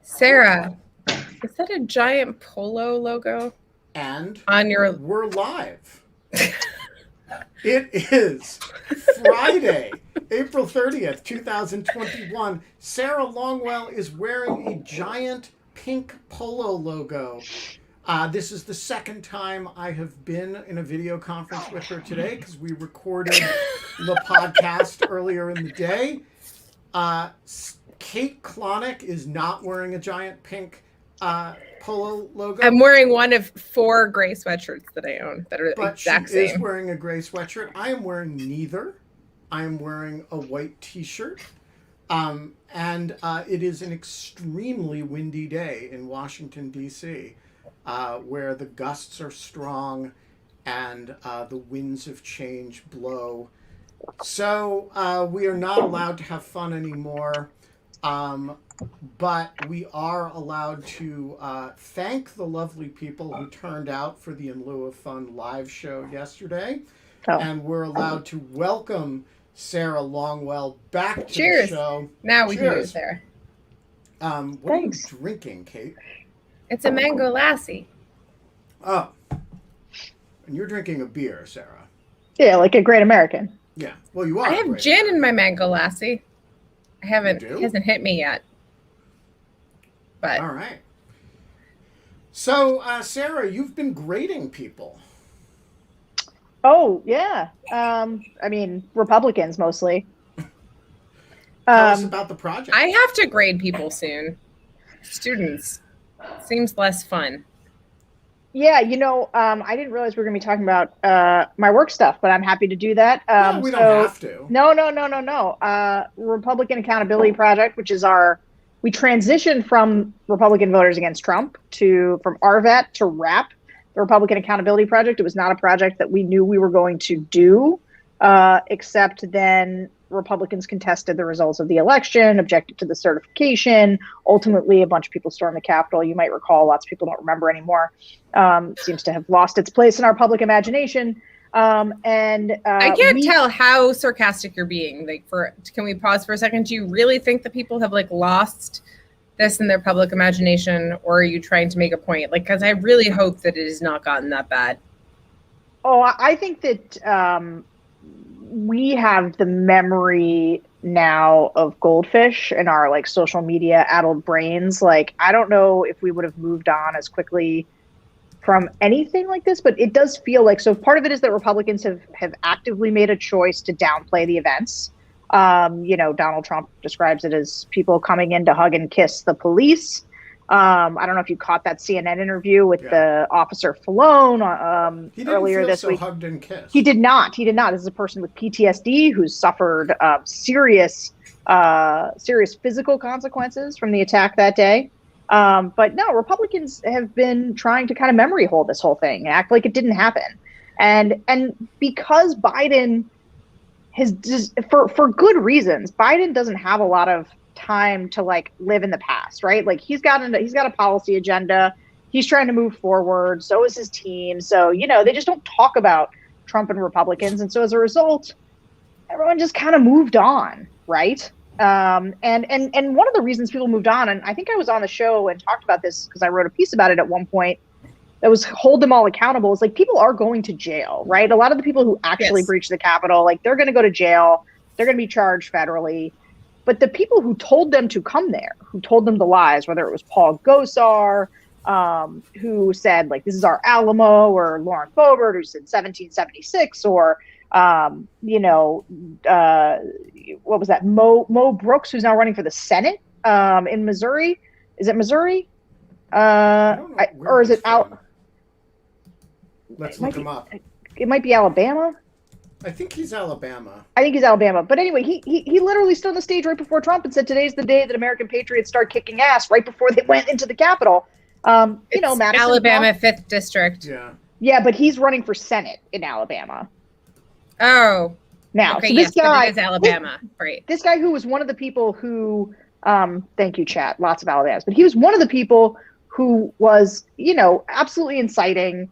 Sarah, is that a giant polo logo? And on your... we're live. It is Friday, April 30th, 2021. Sarah Longwell is wearing a giant pink polo logo. This is the second time I have been in a video conference with her today because we recorded the podcast earlier in the day. Kate Klonick is not wearing a giant pink polo logo. I'm wearing one of 4 gray sweatshirts that I own that are the exact same. She is wearing a gray sweatshirt. I am wearing neither. I am wearing a white t-shirt. And it is an extremely windy day in Washington, D.C., where the gusts are strong and the winds of change blow. So we are not allowed to have fun anymore. But we are allowed to thank the lovely people who turned out for the In Lieu of Fun live show yesterday. Oh. And we're allowed to welcome Sarah Longwell back to the show. Now we can use there. What Thanks. Are you drinking, Kate? It's a mango lassi. Oh. And you're drinking a beer, Sarah. Yeah, like a great American. Yeah. Well, you are. I have gin in my mango lassi. It hasn't hit me yet. But. All right. So, Sarah, you've been grading people. Oh, yeah. I mean, Republicans mostly. Tell us about the project. I have to grade people soon. Students. Seems less fun. Yeah, I didn't realize we were going to be talking about my work stuff, but I'm happy to do that. No, we don't have to. No. Republican Accountability Project, which is we transitioned from Republican Voters Against Trump from RVAT to RAP, the Republican Accountability Project. It was not a project that we knew we were going to do, except then Republicans contested the results of the election, objected to the certification. Ultimately, a bunch of people stormed the Capitol. You might recall, lots of people don't remember anymore. Seems to have lost its place in our public imagination. I can't tell how sarcastic you're being. Can we pause for a second? Do you really think that people have lost this in their public imagination, or are you trying to make a point? Because I really hope that it has not gotten that bad. Oh, I think that we have the memory now of goldfish in our social media addled brains. I don't know if we would have moved on as quickly from anything like this, but it does feel so part of it is that Republicans have actively made a choice to downplay the events. Donald Trump describes it as people coming in to hug and kiss the police. I don't know if you caught that CNN interview with the officer Falone earlier this week. Hugged and kissed. He did not. This is a person with PTSD who's suffered serious physical consequences from the attack that day. But no, Republicans have been trying to kind of memory hold this whole thing, act like it didn't happen. And because Biden has for good reasons, Biden doesn't have a lot of time to live in the past, right? He's got a policy agenda. He's trying to move forward. So is his team. So, they just don't talk about Trump and Republicans. And so as a result, everyone just kind of moved on, right? And one of the reasons people moved on, and I think I was on the show and talked about this because I wrote a piece about it at one point that was hold them all accountable, is people are going to jail, right? A lot of the people who actually breached the Capitol, they're going to go to jail. They're going to be charged federally. But the people who told them to come there, who told them the lies, whether it was Paul Gosar, who said, this is our Alamo, or Lauren Boebert, who said 1776, or, what was that? Mo Brooks, who's now running for the Senate in Missouri. Is it Missouri? Or is it out? Let's look him up. It might be Alabama. I think he's Alabama. But anyway, he literally stood on the stage right before Trump and said, "Today's the day that American patriots start kicking ass," right before they went into the Capitol. Madison, Alabama 5th District. Yeah, but he's running for Senate in Alabama. Oh. Now, okay, so this guy is Alabama. Right. This guy who was one of the people who, thank you, chat, lots of Alabamas, but he was one of the people who was, absolutely inciting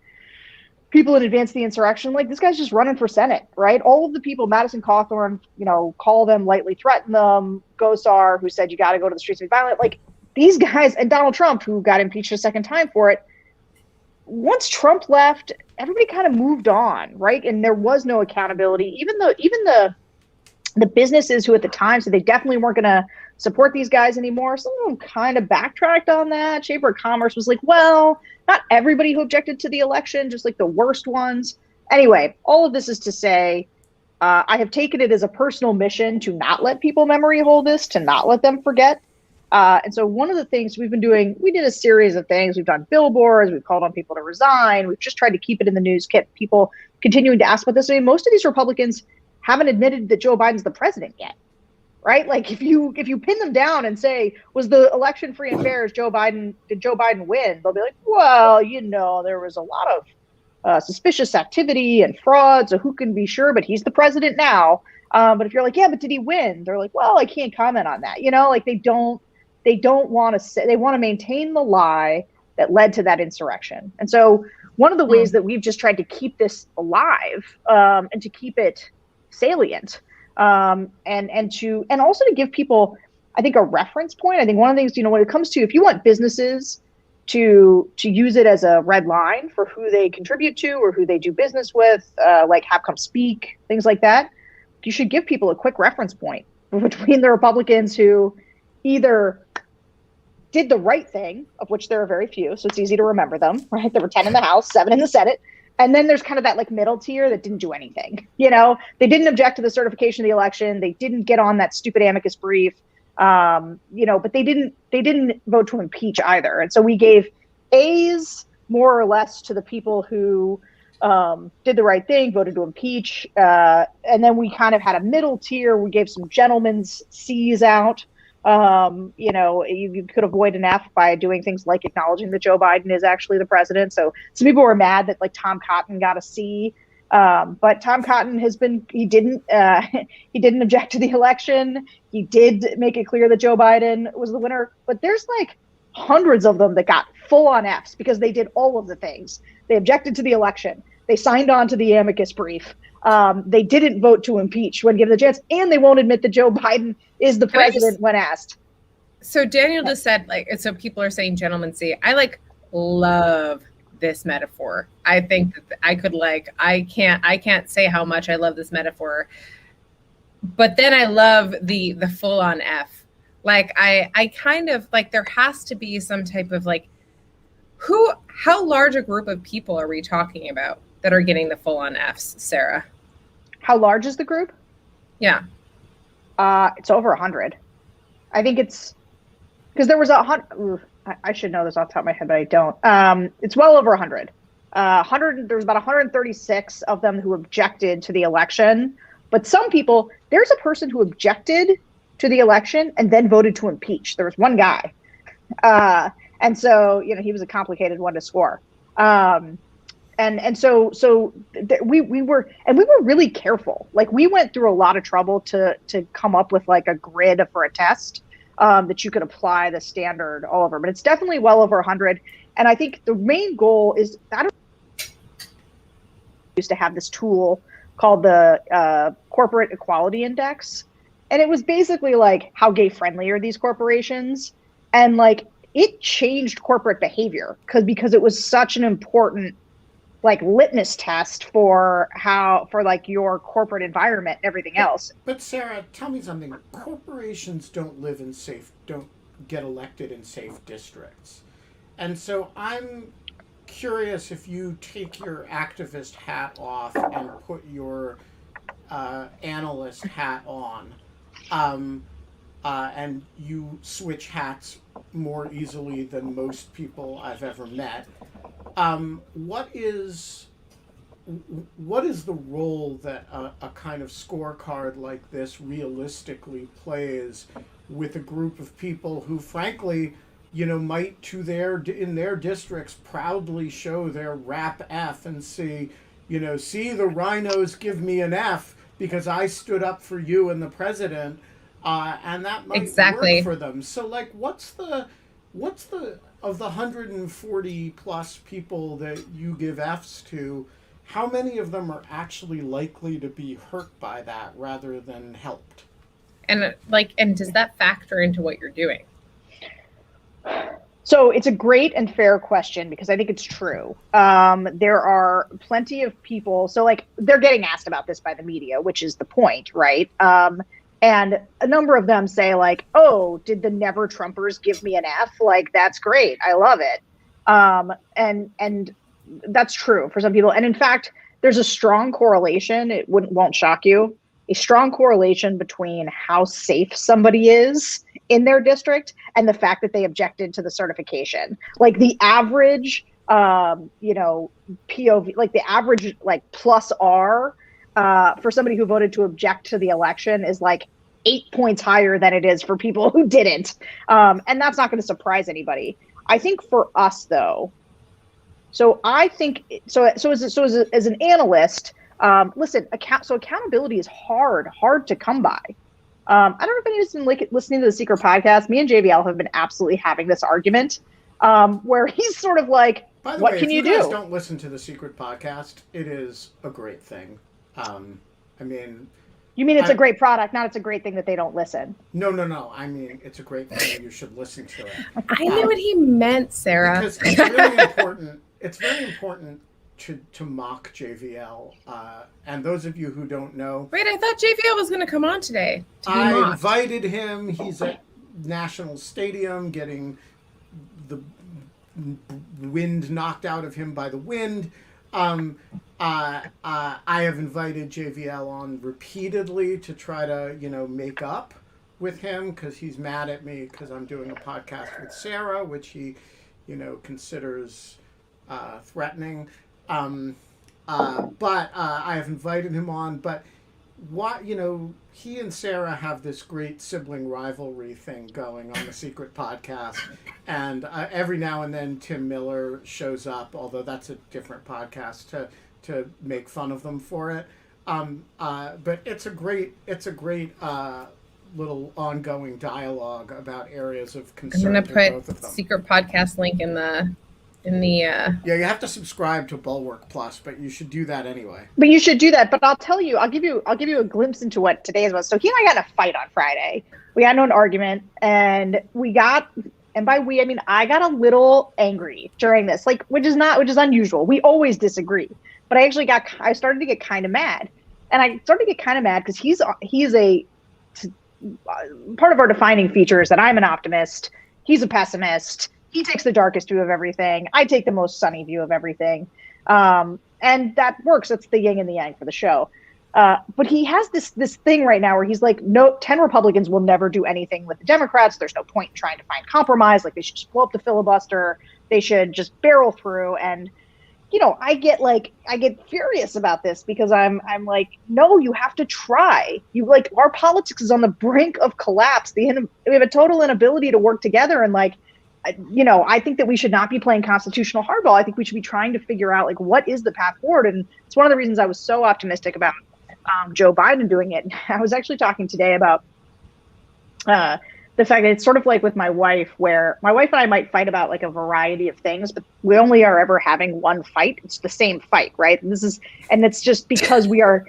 people in advance of the insurrection, like this guy's just running for Senate, right? All of the people, Madison Cawthorn, call them, lightly threaten them, Gosar, who said you got to go to the streets and be violent, like these guys, and Donald Trump, who got impeached a second time for it. Once Trump left, everybody kind of moved on, right? And there was no accountability. Even the businesses who at the time said they definitely weren't going to support these guys anymore, some of them kind of backtracked on that. Chamber of Commerce was like, well, not everybody who objected to the election, just like the worst ones. Anyway, all of this is to say, I have taken it as a personal mission to not let people memory hold this, to not let them forget. And so one of the things we've been doing, we did a series of things. We've done billboards. We've called on people to resign. We've just tried to keep it in the news, keep people continuing to ask about this. I mean, most of these Republicans haven't admitted that Joe Biden's the president yet, right? Like if you pin them down and say, was the election free and fair? Did Joe Biden win? They'll be like, well, there was a lot of suspicious activity and fraud, so who can be sure? But he's the president now. But if you're like, yeah, but did he win? They're like, well, I can't comment on that. Like they don't want to say, they want to maintain the lie that led to that insurrection. And so one of the ways that we've just tried to keep this alive and to keep it salient and also to give people, I think, a reference point. I think one of the things, when it comes to, if you want businesses to use it as a red line for who they contribute to or who they do business with, like Have Come Speak, things like that, you should give people a quick reference point between the Republicans who either did the right thing, of which there are very few, so it's easy to remember them, right? There were 10 in the House, 7 in the Senate. And then there's kind of that like middle tier that didn't do anything. They didn't object to the certification of the election. They didn't get on that stupid amicus brief, but they didn't vote to impeach either. And so we gave A's more or less to the people who did the right thing, voted to impeach. And then we kind of had a middle tier. We gave some gentlemen's C's out. You could avoid an F by doing things like acknowledging that Joe Biden is actually the president. So some people were mad that like Tom Cotton got a C. But Tom Cotton he didn't object to the election. He did make it clear that Joe Biden was the winner. But there's like hundreds of them that got full on Fs because they did all of the things. They objected to the election. They signed on to the amicus brief. They didn't vote to impeach when given the chance, and they won't admit that Joe Biden is the president when asked. So Daniel just said, so people are saying gentlemen see. I love this metaphor. I think that I could I can't say how much I love this metaphor. But then I love the full on F. I kind of there has to be some type of how large a group of people are we talking about that are getting the full on Fs, Sarah? How large is the group? Yeah. It's over 100. I think it's because there was 100. I should know this off the top of my head, but I don't. It's well over 100. 100. There's about 136 of them who objected to the election. But some people, there's a person who objected to the election and then voted to impeach. There was one guy. And so, he was a complicated one to score. And so we were really careful. We went through a lot of trouble to come up with a grid for a test that you could apply the standard all over. But it's definitely well over 100. And I think the main goal is, used to have this tool called the Corporate Equality Index. And it was basically how gay friendly are these corporations? And it changed corporate behavior because it was such an important litmus test for your corporate environment and everything else. But Sarah, tell me something. Corporations don't get elected in safe districts. And so I'm curious if you take your activist hat off and put your analyst hat on, and you switch hats more easily than most people I've ever met. What is the role that a kind of scorecard like this realistically plays with a group of people who, frankly, might in their districts proudly show their rap F and see the rhinos give me an F because I stood up for you and the president, and that might work for them. So what's the of the 140 plus people that you give Fs to, how many of them are actually likely to be hurt by that rather than helped? And does that factor into what you're doing? So it's a great and fair question because I think it's true. There are plenty of people. So like they're getting asked about this by the media, which is the point, right? And a number of them say like, oh, did the Never Trumpers give me an F? Like, that's great. I love it. And that's true for some people. And in fact, there's a strong correlation. It won't shock you. A strong correlation between how safe somebody is in their district and the fact that they objected to the certification. Like the average, POV, like the average, like plus R for somebody who voted to object to the election is like 8 points higher than it is for people who didn't. And that's not going to surprise anybody. I think for us though, so I think, as an analyst, listen, accountability is hard to come by. I don't know if anyone's been listening to the Secret podcast. Me and JVL have been absolutely having this argument where he's sort of like, by the what way, can if you you guys do? don't listen to the Secret podcast, it is a great thing. You mean it's a great product, not it's a great thing that they don't listen? No. I mean, it's a great thing and you should listen to it. I knew what he meant, Sarah. Because it's really important. It's very important to mock JVL. And those of you who don't know. Wait, I thought JVL was going to come on today. I invited him. He's at National Stadium getting the wind knocked out of him by the wind. I have invited JVL on repeatedly to try to, make up with him because he's mad at me because I'm doing a podcast with Sarah, which he, considers threatening. But I have invited him on. But he and Sarah have this great sibling rivalry thing going on the Secret podcast. And every now and then Tim Miller shows up, although that's a different podcast, to make fun of them for it. But it's a great little ongoing dialogue about areas of concern. I'm going to both of put them. Secret podcast link in the. Yeah, you have to subscribe to Bulwark Plus, but you should do that anyway. But you should do that. But I'll tell you, I'll give you a glimpse into what today is about. So he and I got in a fight on Friday. We got into an argument, and by we, I mean I got a little angry during this, which is unusual. We always disagree, but I started to get kind of mad, and I started to get kind of mad because he's a part of our defining feature is that I'm an optimist. He's a pessimist. He takes the darkest view of everything. I take the most sunny view of everything. And that works. That's the yin and the yang for the show. But he has this thing right now where he's like, no, 10 Republicans will never do anything with the Democrats. There's no point in trying to find compromise. Like they should just blow up the filibuster. They should just barrel through. And, I get furious about this because I'm like, no, you have to try. Our politics is on the brink of collapse. We have a total inability to work together. And I think that we should not be playing constitutional hardball. I think we should be trying to figure out what is the path forward. And it's one of the reasons I was so optimistic about Joe Biden doing it. I was actually talking today about the fact that it's sort of like with my wife, where my wife and I might fight about a variety of things, but we only are ever having one fight. It's the same fight, right? And it's just because we are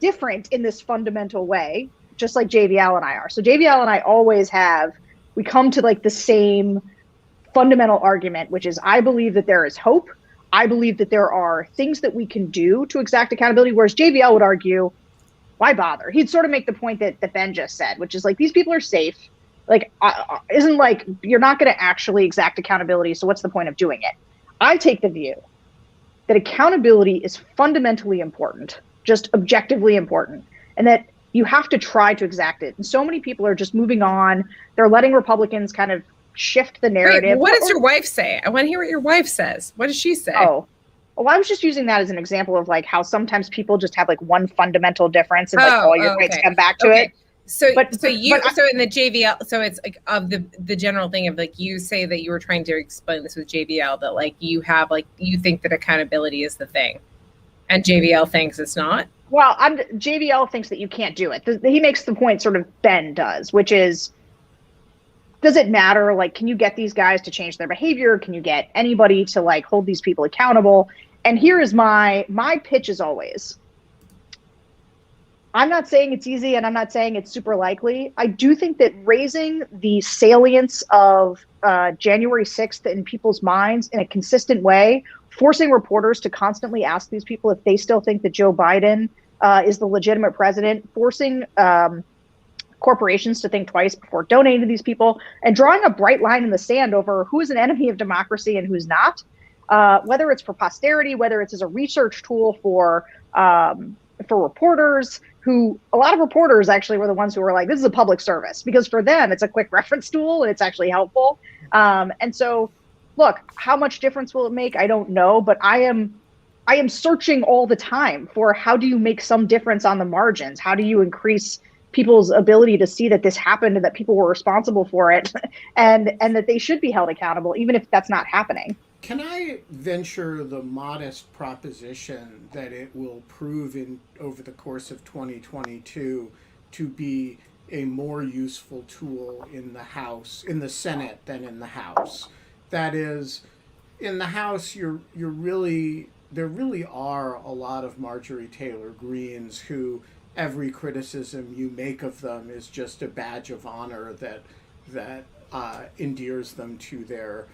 different in this fundamental way, just like JVL and I are. So JVL and I always we come to the same fundamental argument, which is I believe that there is hope. I believe that there are things that we can do to exact accountability, whereas JVL would argue, why bother? He'd sort of make the point that Ben just said, which is these people are safe. You're not going to actually exact accountability, so what's the point of doing it? I take the view that accountability is fundamentally important, just objectively important, and that you have to try to exact it. And so many people are just moving on. They're letting Republicans kind of shift the narrative. Wait, what does your wife say? I want to hear what your wife says. What does she say? Oh, well, I was just using that as an example of how sometimes people just have one fundamental difference and all your rights come back to it. So in the JVL, so it's of the general thing of you say that you were trying to explain this with JVL, that you think that accountability is the thing and JVL thinks it's not. Well, JVL thinks that you can't do it. He makes the point sort of Ben does, which is, does it matter? Can you get these guys to change their behavior? Can you get anybody to hold these people accountable? And here is my pitch as always. I'm not saying it's easy and I'm not saying it's super likely. I do think that raising the salience of January 6th in people's minds in a consistent way, forcing reporters to constantly ask these people if they still think that Joe Biden is the legitimate president, forcing corporations to think twice before donating to these people, and drawing a bright line in the sand over who is an enemy of democracy and who's not, whether it's for posterity, whether it's as a research tool for reporters, who a lot of reporters actually were the ones who were like, this is a public service, because for them, it's a quick reference tool and it's actually helpful. And so, look, how much difference will it make? I don't know, but I am searching all the time for how do you make some difference on the margins? How do you increase people's ability to see that this happened and that people were responsible for it and that they should be held accountable, even if that's not happening? Can I venture the modest proposition that it will prove over the course of 2022 to be a more useful tool in the Senate than in the House? That is, in the House, there really are a lot of Marjorie Taylor Greenes who every criticism you make of them is just a badge of honor that endears them to their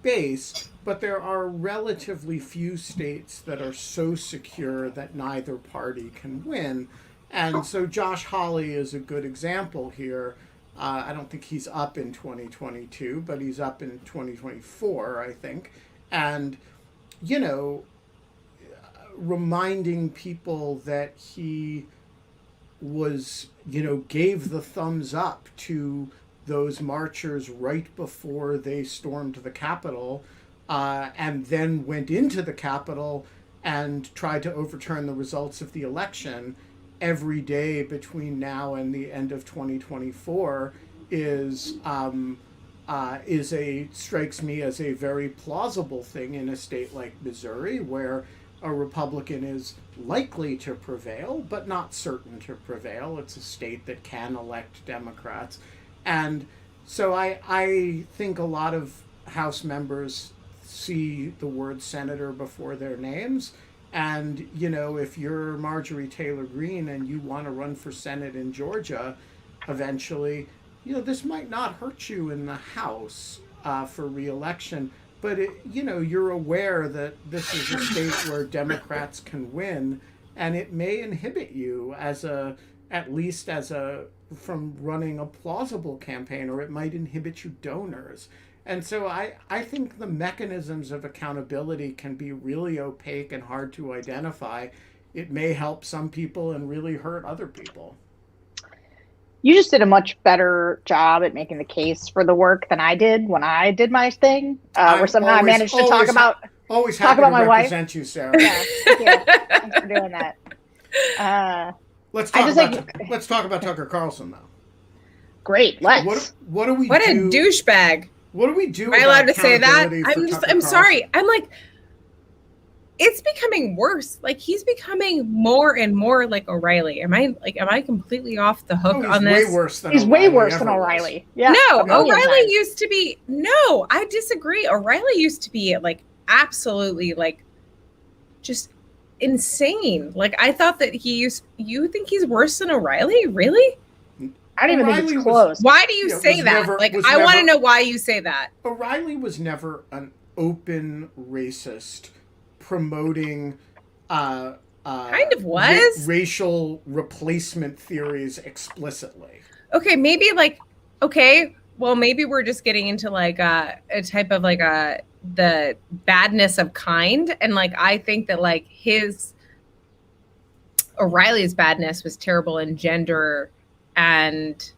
base, but there are relatively few states that are so secure that neither party can win. And so Josh Hawley is a good example here. I don't think he's up in 2022, but he's up in 2024, I think. And, reminding people that he was, gave the thumbs up to those marchers right before they stormed the Capitol, and then went into the Capitol and tried to overturn the results of the election every day between now and the end of 2024 strikes me as a very plausible thing in a state like Missouri, where a Republican is likely to prevail, but not certain to prevail. It's a state that can elect Democrats. And so I think a lot of House members see the word senator before their names. And, if you're Marjorie Taylor Greene and you want to run for Senate in Georgia eventually, this might not hurt you in the House for re-election. But, you're aware that this is a state where Democrats can win, and it may inhibit you from running a plausible campaign, or it might inhibit you donors. And so I think the mechanisms of accountability can be really opaque and hard to identify. It may help some people and really hurt other people. You just did a much better job at making the case for the work than I did when I did my thing, where somehow I managed to talk about my wife. Represent you, Sarah. Yeah, thank you. Thanks for doing that. Let's talk about Tucker Carlson, though. Great. Let's. What do we do? What a douchebag. What do we do? Am I allowed to say that? I'm sorry. I'm like, it's becoming worse. Like, he's becoming more and more like O'Reilly. Am I completely off the hook on this? He's way worse than O'Reilly. Yeah. No, O'Reilly used to be. No, I disagree. O'Reilly used to be like absolutely like just insane. Like, I thought that you think he's worse than O'Reilly? Really? I don't even think it's close. Why do you say that? I want to know why you say that. O'Reilly was never an open racist promoting kind of was racial replacement theories explicitly. Okay, maybe maybe we're just getting into like a type of like the badness of kind, and like I think that like O'Reilly's badness was terrible in gender and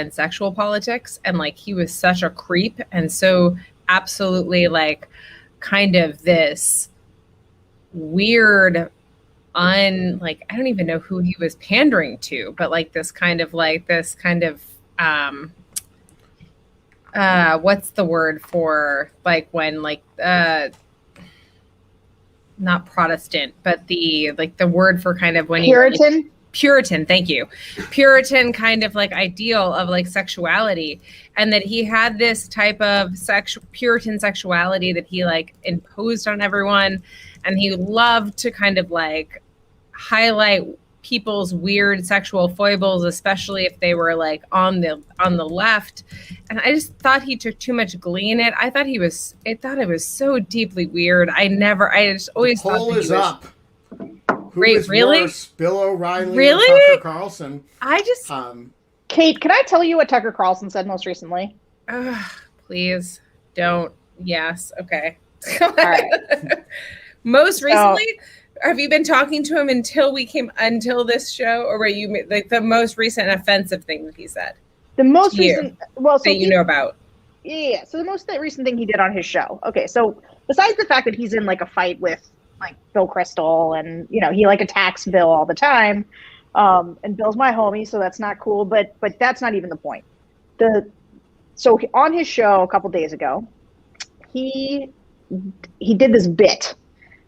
sexual politics, and like he was such a creep and so absolutely like kind of this weird I don't even know who he was pandering to, but like this kind of what's the word for like when like not Protestant, but the word for kind of when Puritan. Puritan, thank you. Puritan kind of like ideal of like sexuality, and that he had this type of Puritan sexuality that he like imposed on everyone, and he loved to kind of like highlight people's weird sexual foibles, especially if they were like on the left. And I just thought he took too much glee in it. I thought it was so deeply weird. I just always thought poll that is up. Who Wait, is really? worse, Bill O'Reilly Really? or Tucker Carlson? I just Kate, can I tell you what Tucker Carlson said most recently? please don't. Yes. Okay. All right. Most recently, have you been talking to him until this show, or were you like the most recent offensive thing that he said? The most recent, well, so that you know about. Yeah. So the most recent thing he did on his show. Okay. So besides the fact that he's in like a fight with like Bill Crystal, and he like attacks Bill all the time, and Bill's my homie, so that's not cool. But that's not even the point. So on his show a couple days ago, he did this bit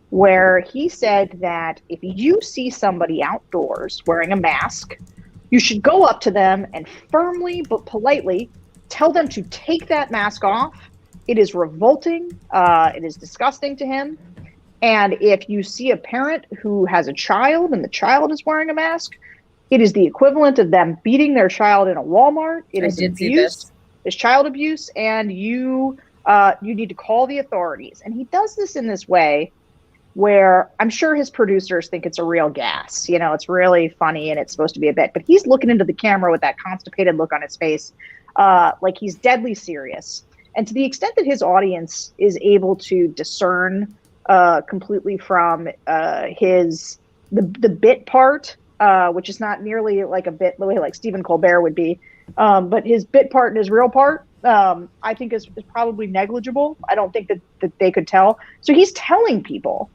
where he said that if you see somebody outdoors wearing a mask, you should go up to them and firmly but politely tell them to take that mask off. It is revolting. It is disgusting to him. And if you see a parent who has a child and the child is wearing a mask, it is the equivalent of them beating their child in a Walmart. It is abuse. It's child abuse, and you need to call the authorities. And he does this in this way where I'm sure his producers think it's a real gas. It's really funny and it's supposed to be a bit. But he's looking into the camera with that constipated look on his face, like he's deadly serious. And to the extent that his audience is able to discern completely from the bit part, which is not nearly like a bit the way like Stephen Colbert would be, but his bit part and his real part, I think is probably negligible. I don't think that they could tell. So he's telling people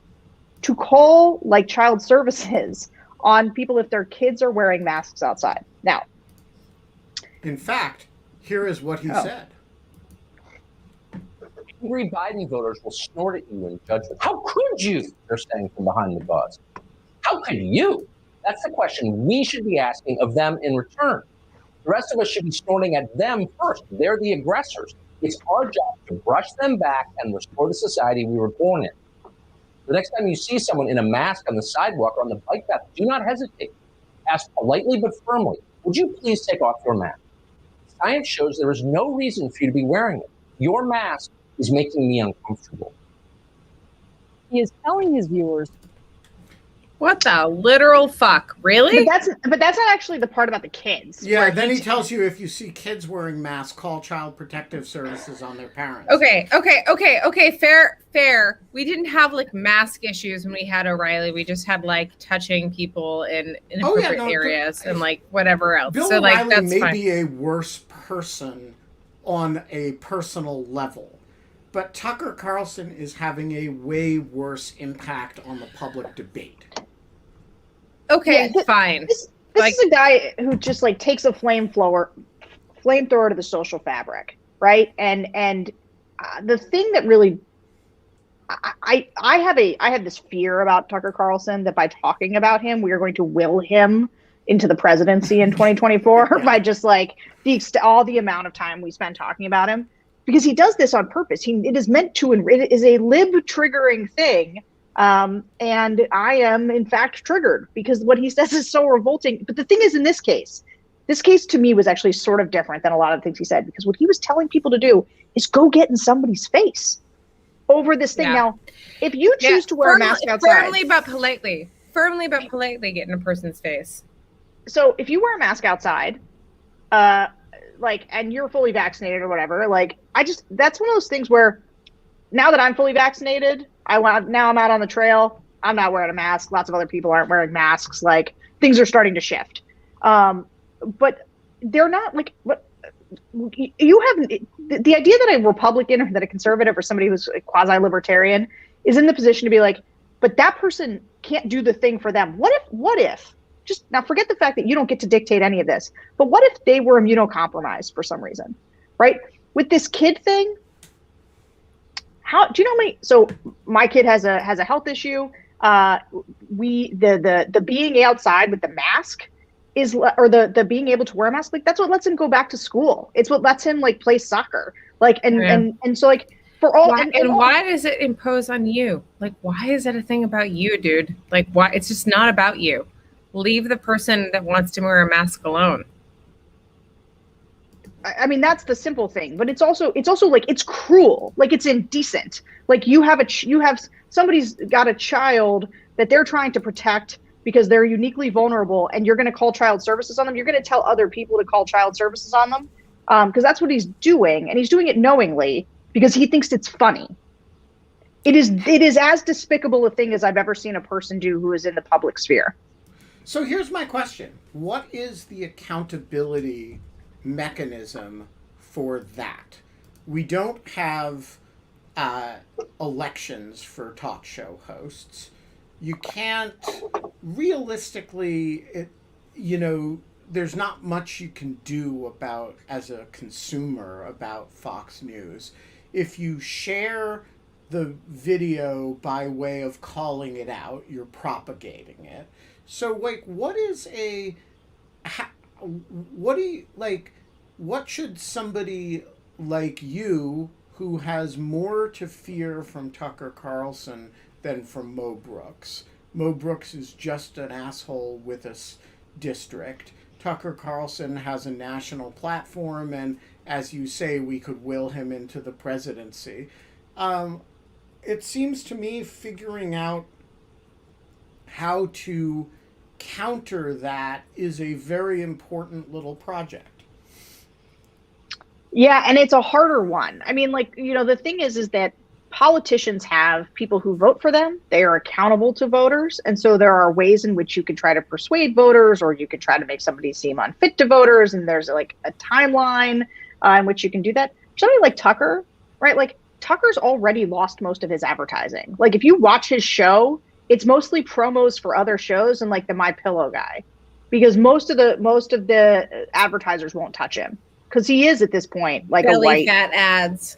to call like child services on people if their kids are wearing masks outside. Now, in fact, here is what he said. Angry Biden voters will snort at you in judgment. How could you? They're saying from behind the buzz. How could you? That's the question we should be asking of them in return. The rest of us should be snorting at them first. They're the aggressors. It's our job to brush them back and restore the society we were born in. The next time you see someone in a mask on the sidewalk or on the bike path, do not hesitate. Ask politely but firmly, would you please take off your mask? Science shows there is no reason for you to be wearing it. Your mask is making me uncomfortable. He is telling his viewers. What the literal fuck? Really? But that's not actually the part about the kids. Yeah, then he tells you if you see kids wearing masks, call Child Protective Services on their parents. Okay. Fair. We didn't have like mask issues when we had O'Reilly. We just had like touching people in inappropriate areas and like whatever else. Bill so like O'Reilly that's may fine. be a worse person on a personal level, but Tucker Carlson is having a way worse impact on the public debate. Okay, fine. This is a guy who just like takes a flamethrower to the social fabric, right? And the thing that really, I have this fear about Tucker Carlson that by talking about him, we are going to will him into the presidency in 2024 by just like all the amount of time we spend talking about him, because he does this on purpose. It is meant to, it is a lib triggering thing. And I am in fact triggered because what he says is so revolting. But the thing is, in this case to me was actually sort of different than a lot of the things he said, because what he was telling people to do is go get in somebody's face over this thing. Yeah. Now, if you choose to wear a mask outside, firmly but politely get in a person's face. So if you wear a mask outside, and you're fully vaccinated or whatever, that's one of those things where now that I'm fully vaccinated, now I'm out on the trail. I'm not wearing a mask. Lots of other people aren't wearing masks. Like, things are starting to shift. But they're not like, but you have the idea that a Republican or that a conservative or somebody who's a quasi-libertarian is in the position to be like, but that person can't do the thing for them. What if, just now forget the fact that you don't get to dictate any of this, but what if they were immunocompromised for some reason, right? With this kid thing, how do you know so my kid has a health issue. the being outside with the mask or the being able to wear a mask, like that's what lets him go back to school. It's what lets him like play soccer. Like and so like for all why does it impose on you? Like, why is it a thing about you, dude? Like, why? It's just not about you. Leave the person that wants to wear a mask alone. I mean, that's the simple thing, but it's also like it's cruel, like it's indecent. Like you have somebody's got a child that they're trying to protect because they're uniquely vulnerable, and you're going to call child services on them. You're going to tell other people to call child services on them because that's what he's doing, and he's doing it knowingly because he thinks it's funny. It is as despicable a thing as I've ever seen a person do who is in the public sphere. So here's my question: what is the accountability mechanism for that? We don't have elections for talk show hosts. You can't realistically, there's not much you can do about as a consumer about Fox News. If you share the video by way of calling it out, you're propagating it. So like, what should somebody like you, who has more to fear from Tucker Carlson than from Mo Brooks? Mo Brooks is just an asshole with a district. Tucker Carlson has a national platform, and as you say, we could will him into the presidency. It seems to me figuring out how to counter that is a very important little project. Yeah, and it's a harder one. I mean, like, the thing is that politicians have people who vote for them. They are accountable to voters. And so there are ways in which you can try to persuade voters, or you can try to make somebody seem unfit to voters. And there's like a timeline in which you can do that. Somebody like Tucker, right? Like Tucker's already lost most of his advertising. Like if you watch his show, it's mostly promos for other shows and like the My Pillow guy, because most of the advertisers won't touch him. Because he is at this point like belly a white fat ads.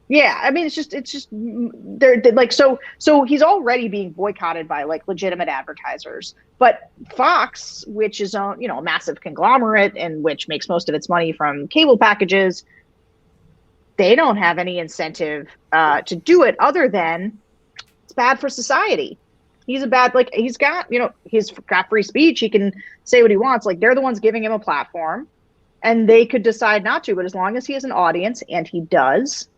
Yeah, I mean it's just they're like so he's already being boycotted by like legitimate advertisers. But Fox, which is a massive conglomerate and which makes most of its money from cable packages, they don't have any incentive to do it other than it's bad for society. He's got free speech. He can say what he wants. Like they're the ones giving him a platform. And they could decide not to, but as long as he has an audience, and he does,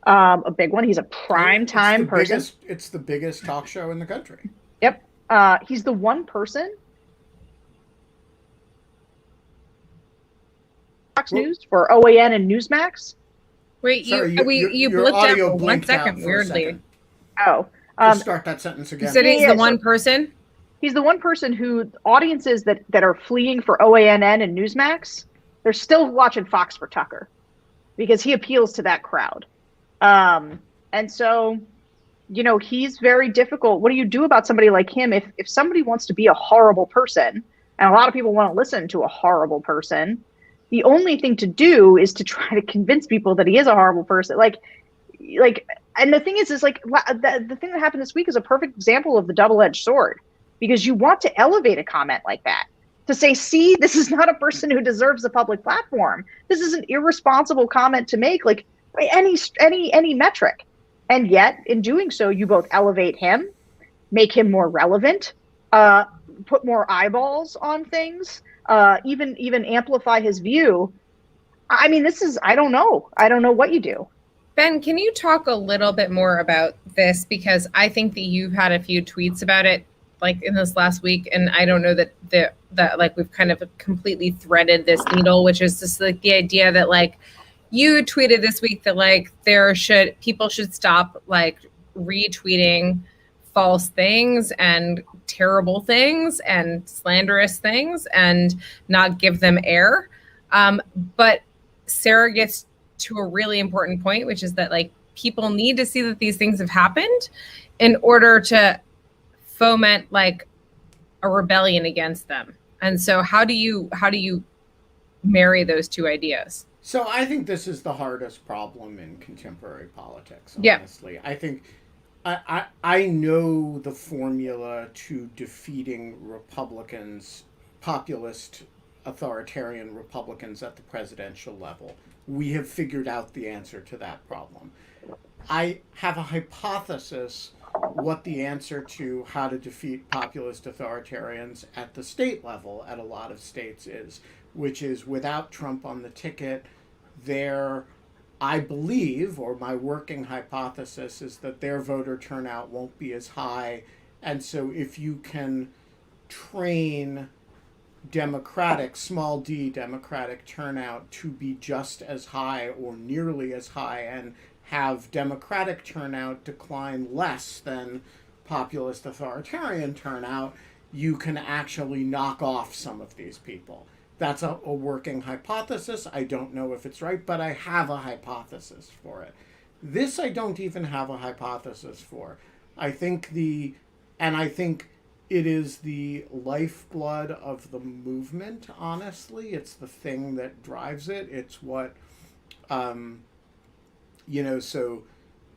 a big one, he's a prime time person. It's the biggest talk show in the country. Yep. He's the one person. Fox News for OAN and Newsmax. Wait, Sorry, you your blipped out audio for 1 blinked out second, for a weirdly. second. Oh. Just start that sentence again. You said he's the one person? He's the one person who audiences that are fleeing for OANN and Newsmax, they're still watching Fox for Tucker because he appeals to that crowd. And so, he's very difficult. What do you do about somebody like him? If somebody wants to be a horrible person, and a lot of people want to listen to a horrible person, the only thing to do is to try to convince people that he is a horrible person. And the thing is like the thing that happened this week is a perfect example of the double-edged sword, because you want to elevate a comment like that. To say, see, this is not a person who deserves a public platform. This is an irresponsible comment to make, like by any metric. And yet, in doing so, you both elevate him, make him more relevant, put more eyeballs on things, even amplify his view. I mean, I don't know. I don't know what you do. Ben, can you talk a little bit more about this? Because I think that you've had a few tweets about it, like in this last week, and I don't know that like we've kind of completely threaded this needle, which is just like the idea that like you tweeted this week that like people should stop like retweeting false things and terrible things and slanderous things and not give them air. But Sarah gets to a really important point, which is that like people need to see that these things have happened in order to foment like a rebellion against them. And so how do you marry those two ideas? So I think this is the hardest problem in contemporary politics, honestly. Yeah. I think I know the formula to defeating Republicans, populist, authoritarian Republicans at the presidential level. We have figured out the answer to that problem. I have a hypothesis what the answer to how to defeat populist authoritarians at the state level at a lot of states is, which is without Trump on the ticket, I believe, or my working hypothesis is that their voter turnout won't be as high. And so if you can train Democratic, small d Democratic turnout to be just as high or nearly as high, and have Democratic turnout decline less than populist authoritarian turnout, you can actually knock off some of these people. That's a working hypothesis. I don't know if it's right, but I have a hypothesis for it. This I don't even have a hypothesis for. I think it is the lifeblood of the movement, honestly. It's the thing that drives it. It's what, so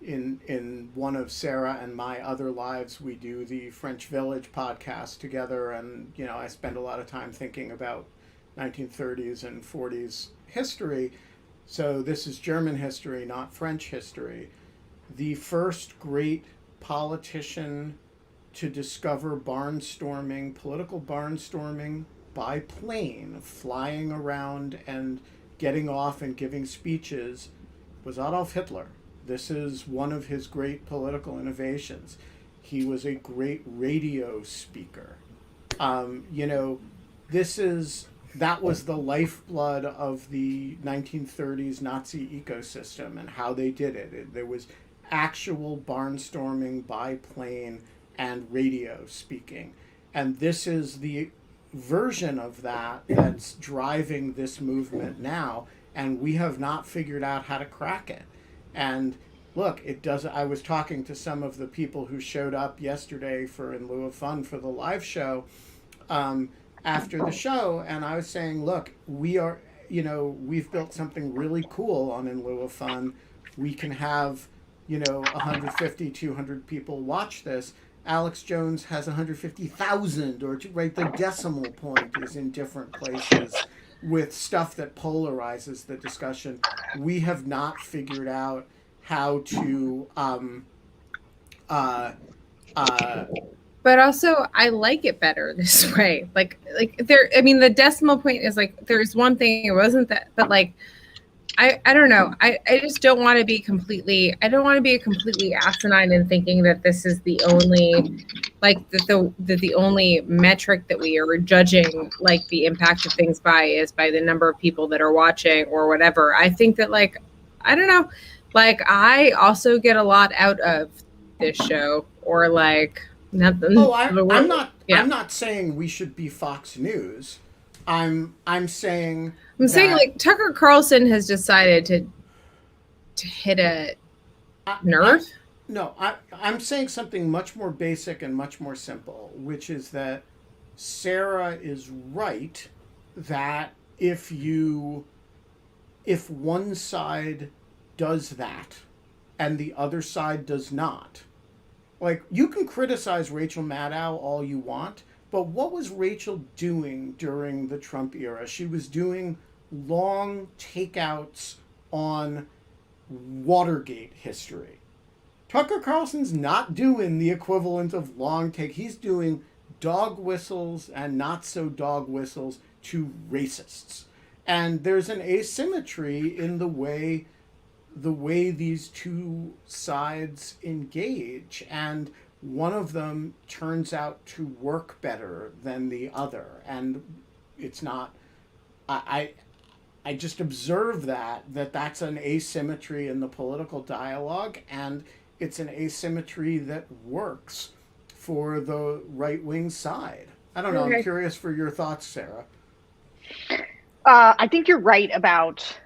in one of Sarah and my other lives, we do the French Village podcast together. And, I spend a lot of time thinking about 1930s and 40s history. So this is German history, not French history. The first great politician to discover political barnstorming by plane, flying around and getting off and giving speeches, was Adolf Hitler. This is one of his great political innovations. He was a great radio speaker. That was the lifeblood of the 1930s Nazi ecosystem and how they did it. There was actual barnstorming by plane and radio speaking. And this is the version of that that's driving this movement now. And we have not figured out how to crack it. And look, I was talking to some of the people who showed up yesterday in lieu of fun for the live show, after the show, and I was saying, look, we've built something really cool on In Lieu of Fun. We can have, 150, 200 people watch this. Alex Jones has 150,000, or right, the decimal point is in different places with stuff that polarizes the discussion. We have not figured out how to but also, I like it better this way. The decimal point is there's one thing, it wasn't that, but I don't know. I just don't want to be completely asinine in thinking that this is the only, the only metric that we are judging, the impact of things by is by the number of people that are watching or whatever. I think that, I don't know, I also get a lot out of this show, or nothing. I'm not saying we should be Fox News. I'm saying Tucker Carlson has decided to hit a nerve. I'm saying something much more basic and much more simple, which is that Sarah is right that if one side does that and the other side does not, you can criticize Rachel Maddow all you want, but what was Rachel doing during the Trump era? She was doing long takeouts on Watergate history. Tucker Carlson's not doing the equivalent of long take. He's doing dog whistles and not so dog whistles to racists. And there's an asymmetry in the way these two sides engage, and one of them turns out to work better than the other. And it's not, I just observe that's an asymmetry in the political dialogue, and it's an asymmetry that works for the right-wing side. I don't know. Okay. I'm curious for your thoughts, Sarah. I think you're right about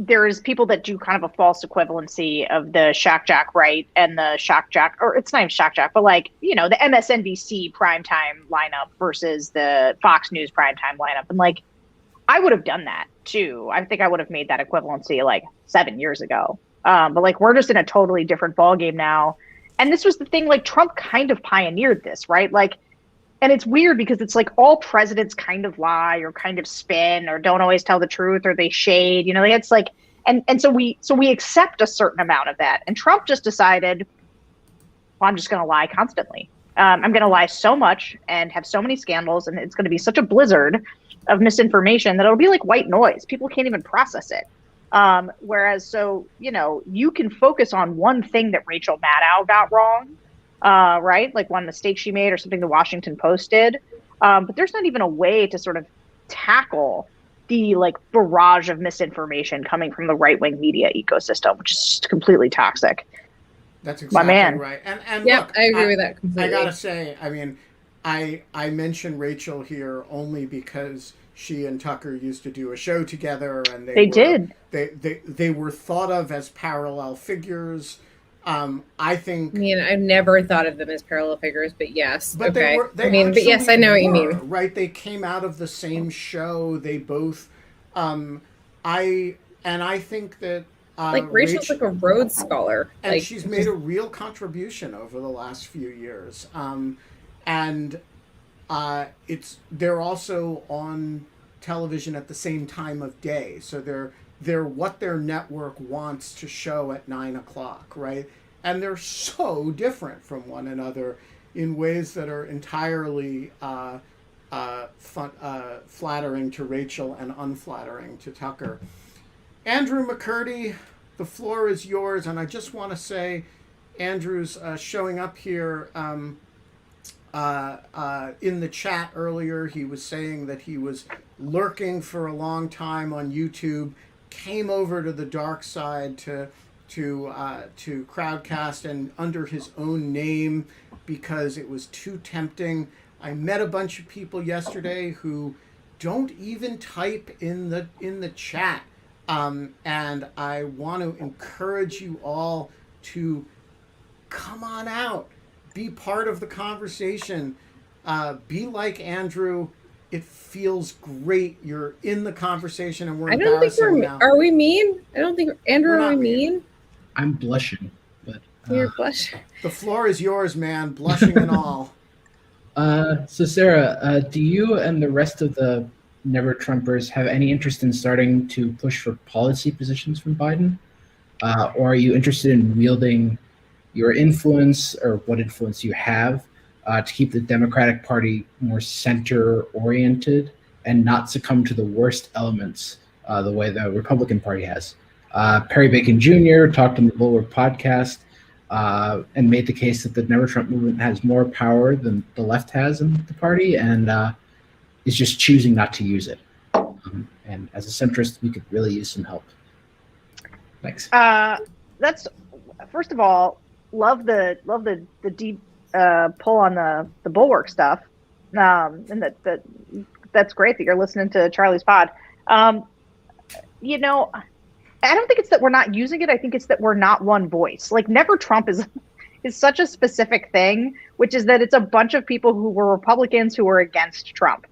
there's people that do kind of a false equivalency of the Shack Jack right and the Shack Jack, or it's not even Shack Jack, but the MSNBC primetime lineup versus the Fox News primetime lineup. And I would have done that too. I think I would have made that equivalency 7 years ago. But like, we're just in a totally different ballgame now. And this was the thing, like Trump kind of pioneered this, right? Like, and it's weird because it's like all presidents kind of lie or kind of spin or don't always tell the truth or they shade, you know, it's like, and so we accept a certain amount of that. And Trump just decided, well, I'm just going to lie constantly. I'm going to lie so much and have so many scandals, and it's going to be such a blizzard of misinformation that it'll be like white noise. People can't even process it. Whereas, so, you know, you can focus on one thing that Rachel Maddow got wrong, right? Like one mistake she made or something the Washington Post did. But there's not even a way to sort of tackle the like barrage of misinformation coming from the right-wing media ecosystem, which is just completely toxic. That's exactly right. And yeah, look, I agree with that completely. I gotta say, I mean, I mention Rachel here only because she and Tucker used to do a show together, and they were thought of as parallel figures. I think. I mean, I've never thought of them as parallel figures, but yes. But okay. but yes, I know what you mean. Right? They came out of the same show. They both. I think that. Like Rachel's like a Rhodes Scholar, and like, she's made a real contribution over the last few years. They're also on television at the same time of day, so they're what their network wants to show at 9:00, right? And they're so different from one another in ways that are entirely flattering to Rachel and unflattering to Tucker. Andrew McCurdy, the floor is yours, and I just want to say, Andrew's showing up here in the chat earlier. He was saying that he was lurking for a long time on YouTube, came over to the dark side to Crowdcast and under his own name because it was too tempting. I met a bunch of people yesterday who don't even type in the chat. And I want to encourage you all to come on out, be part of the conversation, be like Andrew. It feels great. You're in the conversation, and we're embarrassing now. Are we mean? I don't think, Andrew, are we mean? I'm blushing, but you're blushing. The floor is yours, man. Blushing and all. So Sarah, do you and the rest of the Never Trumpers have any interest in starting to push for policy positions from Biden? Or are you interested in wielding your influence, or what influence you have, to keep the Democratic Party more center-oriented and not succumb to the worst elements the way the Republican Party has? Perry Bacon Jr. talked on the Bulwark podcast and made the case that the Never Trump movement has more power than the left has in the party, and is just choosing not to use it. And as a centrist, we could really use some help. Thanks. That's, first of all, love the deep pull on the Bulwark stuff, and that's great that you're listening to Charlie's pod. You know, I don't think it's that we're not using it. I think it's that we're not one voice. Like, Never Trump is such a specific thing, which is that it's a bunch of people who were Republicans who were against Trump.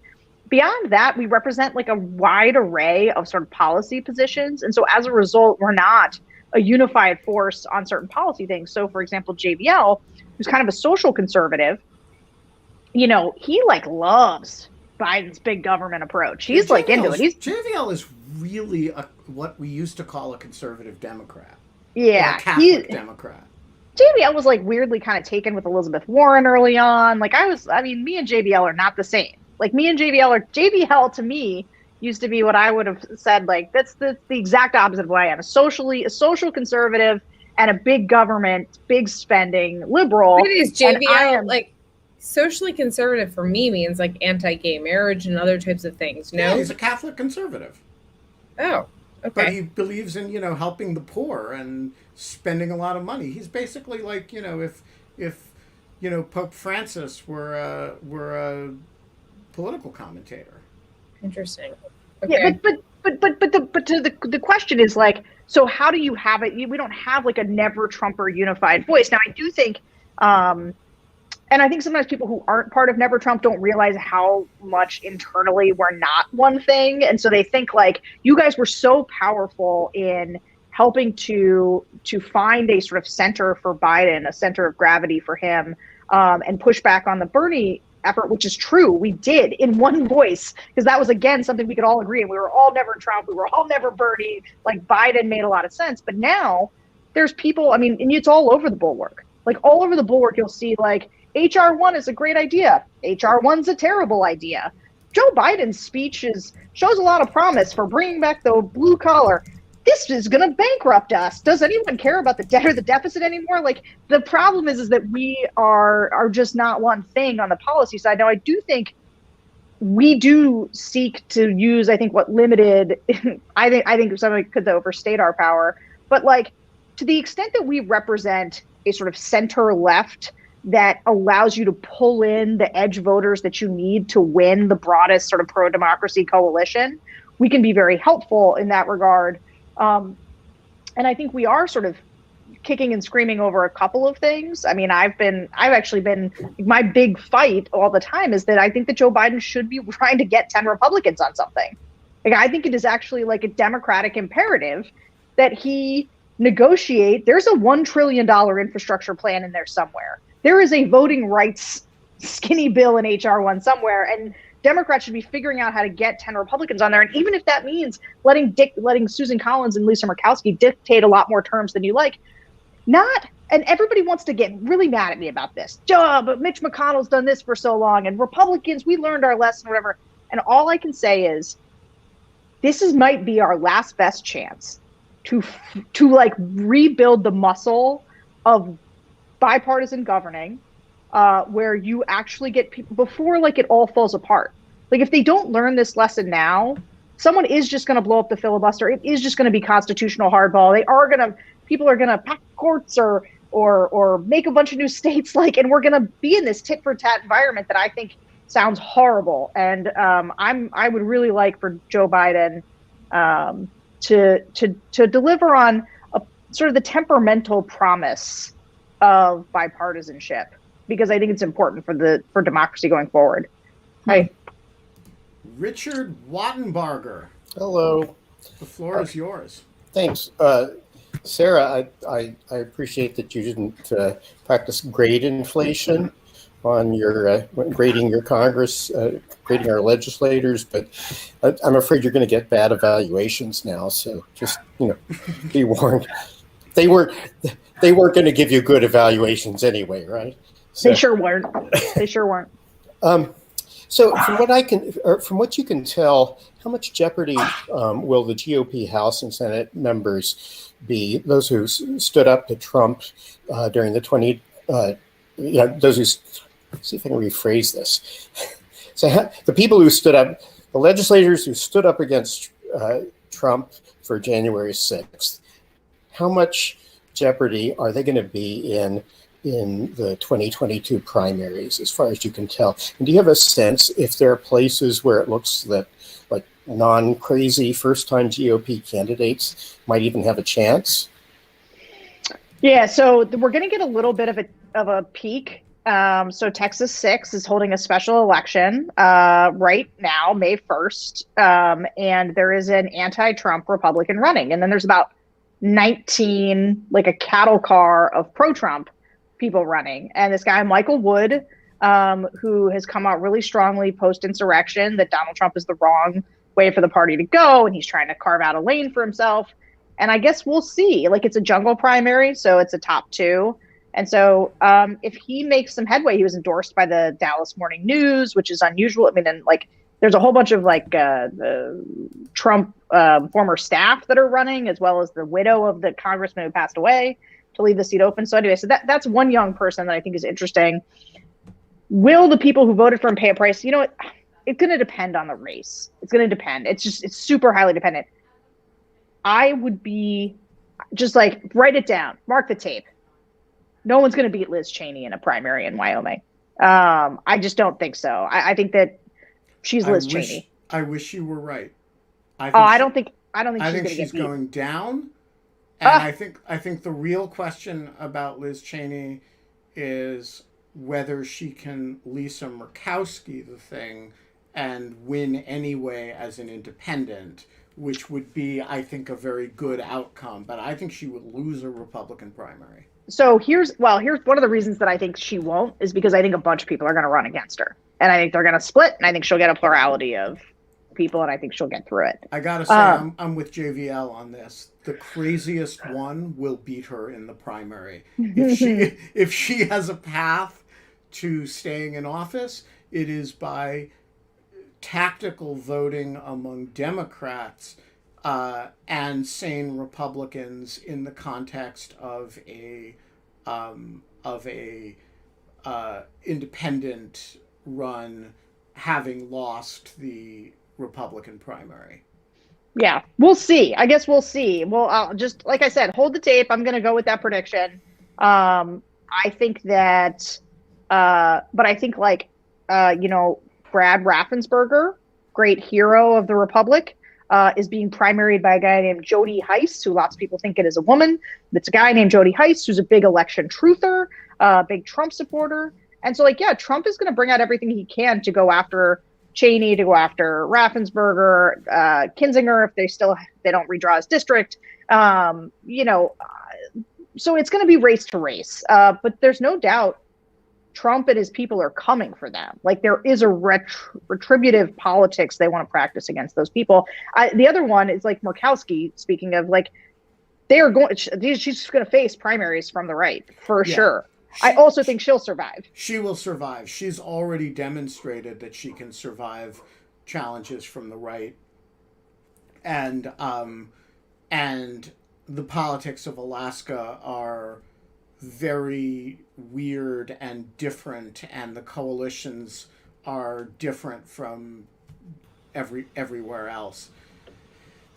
Beyond that, we represent like a wide array of sort of policy positions. And so as a result, we're not a unified force on certain policy things. So for example, JBL, who's kind of a social conservative, you know, he like loves Biden's big government approach. He's like into it. JBL is really what we used to call a conservative Democrat. Yeah. Or a Catholic Democrat. JBL was like weirdly kind of taken with Elizabeth Warren early on. Like me and JBL are not the same. Like me and JBL to me used to be what I would have said, like that's the exact opposite of what I am. A social conservative and a big government, big spending liberal. What is JBL like socially conservative for me means like anti-gay marriage and other types of things. No, yeah, he's a Catholic conservative. Oh, okay. But he believes in, you know, helping the poor and spending a lot of money. He's basically like, you know, if you know, Pope Francis were a political commentator. Interesting. Okay. Yeah, but the question is like, so how do you have it? We don't have like a Never Trumper unified voice. Now I do think, and I think sometimes people who aren't part of Never Trump don't realize how much internally we're not one thing, and so they think like you guys were so powerful in helping to find a sort of center for Biden, a center of gravity for him, and push back on the Bernie effort, which is true. We did in one voice, because that was, again, something we could all agree. And we were all never Trump. We were all never Bernie. Like, Biden made a lot of sense. But now there's people, I mean, and it's all over the bulwark. Like, all over the bulwark, you'll see, like, HR1 is a great idea. HR1's a terrible idea. Joe Biden's speech shows a lot of promise for bringing back the blue collar. This is going to bankrupt us. Does anyone care about the debt or the deficit anymore? Like, the problem is that we are just not one thing on the policy side. Now, I do think we do seek to use, I think, what limited, I think somebody could overstate our power, but like, to the extent that we represent a sort of center left that allows you to pull in the edge voters that you need to win the broadest sort of pro-democracy coalition, we can be very helpful in that regard. And I think we are sort of kicking and screaming over a couple of things. I mean, I've actually been, my big fight all the time is that I think that Joe Biden should be trying to get 10 Republicans on something. Like, I think it is actually like a democratic imperative that he negotiate. There's a $1 trillion infrastructure plan in there somewhere. There is a voting rights skinny bill in HR1 somewhere, and Democrats should be figuring out how to get 10 Republicans on there. And even if that means letting Susan Collins and Lisa Murkowski dictate a lot more terms than you like, and everybody wants to get really mad at me about this. But Mitch McConnell's done this for so long, and Republicans, we learned our lesson, whatever. And all I can say is, might be our last best chance to like rebuild the muscle of bipartisan governing, where you actually get people before like it all falls apart. Like, if they don't learn this lesson now, someone is just going to blow up the filibuster. It is just going to be constitutional hardball. People are going to pack courts or make a bunch of new states, like, and we're going to be in this tit for tat environment that I think sounds horrible. And I would really like for Joe Biden to deliver on a sort of the temperamental promise of bipartisanship, because I think it's important for democracy going forward. Hi. Richard Wattenbarger. Hello. The floor is yours. Thanks. Sarah, I appreciate that you didn't practice grade inflation on your grading your Congress, grading our legislators, but I'm afraid you're going to get bad evaluations now. So just, be warned. They weren't going to give you good evaluations anyway, right? So, They sure weren't. So from what you can tell, how much jeopardy will the GOP House and Senate members be? Those who stood up to Trump during the those who, see if I can rephrase this. So the people who stood up, the legislators who stood up against Trump for January 6th, how much jeopardy are they going to be in the 2022 primaries, as far as you can tell? And do you have a sense if there are places where it looks that like non-crazy first-time GOP candidates might even have a chance? Yeah, so we're going to get a little bit of a peek. So Texas 6 is holding a special election right now, May 1st, and there is an anti-Trump Republican running. And then there's about 19, like a cattle car of pro-Trump people running. And this guy, Michael Wood, who has come out really strongly post-insurrection that Donald Trump is the wrong way for the party to go, and he's trying to carve out a lane for himself. And I guess we'll see. Like, it's a jungle primary, so it's a top two. And so if he makes some headway, he was endorsed by the Dallas Morning News, which is unusual. I mean, and like, there's a whole bunch of like the Trump former staff that are running, as well as the widow of the congressman who passed away to leave the seat open. So anyway, so that's one young person that I think is interesting. Will the people who voted for him pay a price? You know what? It's going to depend on the race. It's going to depend. It's super highly dependent. I would be just like, write it down, mark the tape. No one's going to beat Liz Cheney in a primary in Wyoming. I just don't think so. I think that she's Liz Cheney. I wish you were right. I don't think she's going down. And I think the real question about Liz Cheney is whether she can Lisa Murkowski the thing and win anyway as an independent, which would be, I think, a very good outcome. But I think she would lose a Republican primary. So here's one of the reasons that I think she won't is because I think a bunch of people are going to run against her, and I think they're going to split, and I think she'll get a plurality of people, and I think she'll get through it. I gotta say, I'm with JVL on this. The craziest one will beat her in the primary. If she has a path to staying in office, it is by tactical voting among Democrats and sane Republicans in the context of a independent run having lost the Republican primary. Yeah, we'll see. I guess we'll see. Well, I'll just, like I said, hold the tape. I'm going to go with that prediction. I think that, but I think Brad Raffensperger, great hero of the Republic, is being primaried by a guy named Jody Heiss, who lots of people think it is a woman. It's a guy named Jody Heiss, who's a big election truther, big Trump supporter. And so, Trump is going to bring out everything he can to go after Cheney, to go after Raffensperger, Kinzinger, if they don't redraw his district. So it's going to be race to race. But there's no doubt Trump and his people are coming for them. There is a retributive politics they want to practice against those people. The other one is Murkowski, speaking of, she's going to face primaries from the right for sure. I also think she'll survive. She will survive. She's already demonstrated that she can survive challenges from the right. And the politics of Alaska are very weird and different, and the coalitions are different from everywhere else.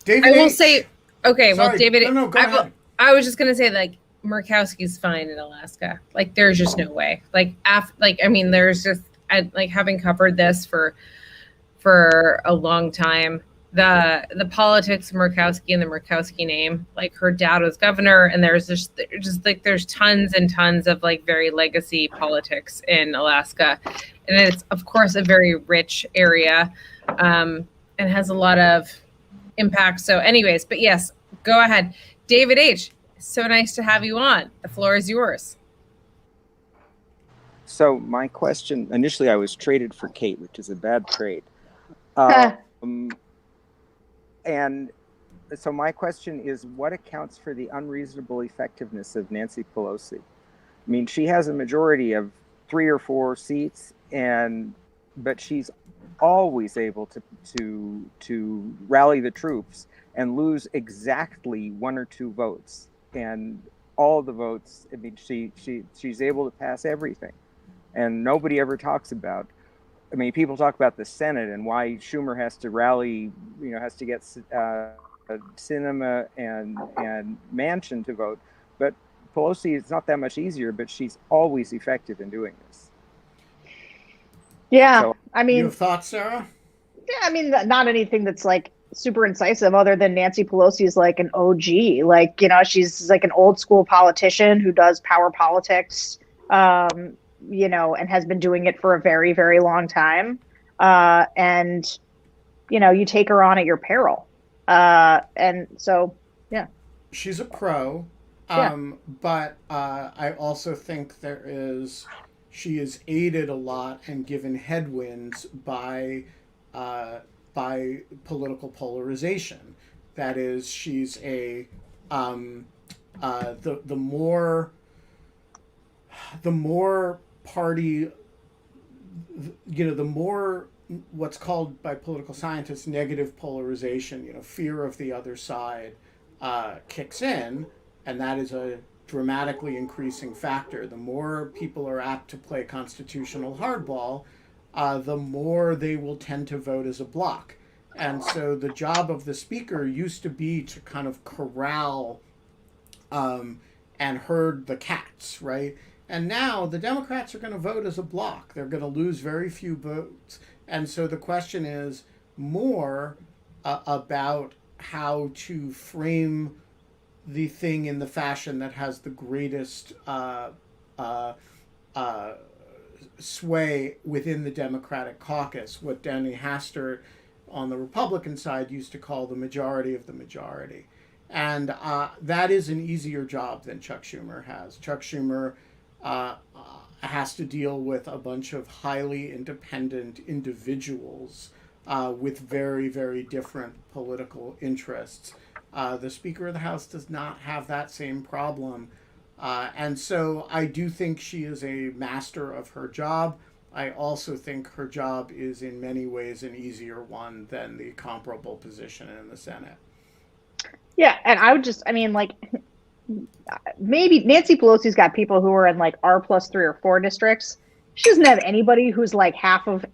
David, I will say, okay, sorry, well, David, no, go ahead. I was just going to say, Murkowski's fine in Alaska. There's just no way. There's just, having covered this for a long time, the politics of Murkowski and the Murkowski name, her dad was governor, and there's there's tons and tons of very legacy politics in Alaska, and it's of course a very rich area, and has a lot of impact. So, anyways, but yes, go ahead, David H. So nice to have you on. The floor is yours. So my question, initially I was traded for Kate, which is a bad trade. And so my question is, what accounts for the unreasonable effectiveness of Nancy Pelosi? I mean, she has a majority of 3 or 4 seats, but she's always able to rally the troops and lose exactly 1 or 2 votes. And all the votes, I mean, she's able to pass everything. And nobody ever talks about, I mean, people talk about the Senate and why Schumer has to rally, has to get Sinema and Manchin to vote. But Pelosi, it's not that much easier, but she's always effective in doing this. Yeah, you have thoughts, Sarah? Yeah, I mean, not anything that's super incisive, other than Nancy Pelosi is an OG. She's an old school politician who does power politics, and has been doing it for a very, very long time. And you take her on at your peril. And so, yeah. She's a pro. But I also think she is aided a lot and given headwinds by political polarization. That is, she's the more party, the more what's called by political scientists negative polarization, fear of the other side kicks in, and that is a dramatically increasing factor. The more people are apt to play constitutional hardball, the more they will tend to vote as a bloc. And so the job of the speaker used to be to kind of corral and herd the cats, right? And now the Democrats are going to vote as a bloc. They're going to lose very few votes. And so the question is more about how to frame the thing in the fashion that has the greatest sway within the Democratic caucus. What Danny Hastert on the Republican side used to call the majority of the majority. And that is an easier job than Chuck Schumer has. Chuck Schumer has to deal with a bunch of highly independent individuals with very, very different political interests. The Speaker of the House does not have that same problem. And so I do think she is a master of her job. I also think her job is in many ways an easier one than the comparable position in the Senate. Yeah, and I would just, I mean, like, maybe Nancy Pelosi's got people who are in like R+3 or 4 districts. She doesn't have anybody who's like half of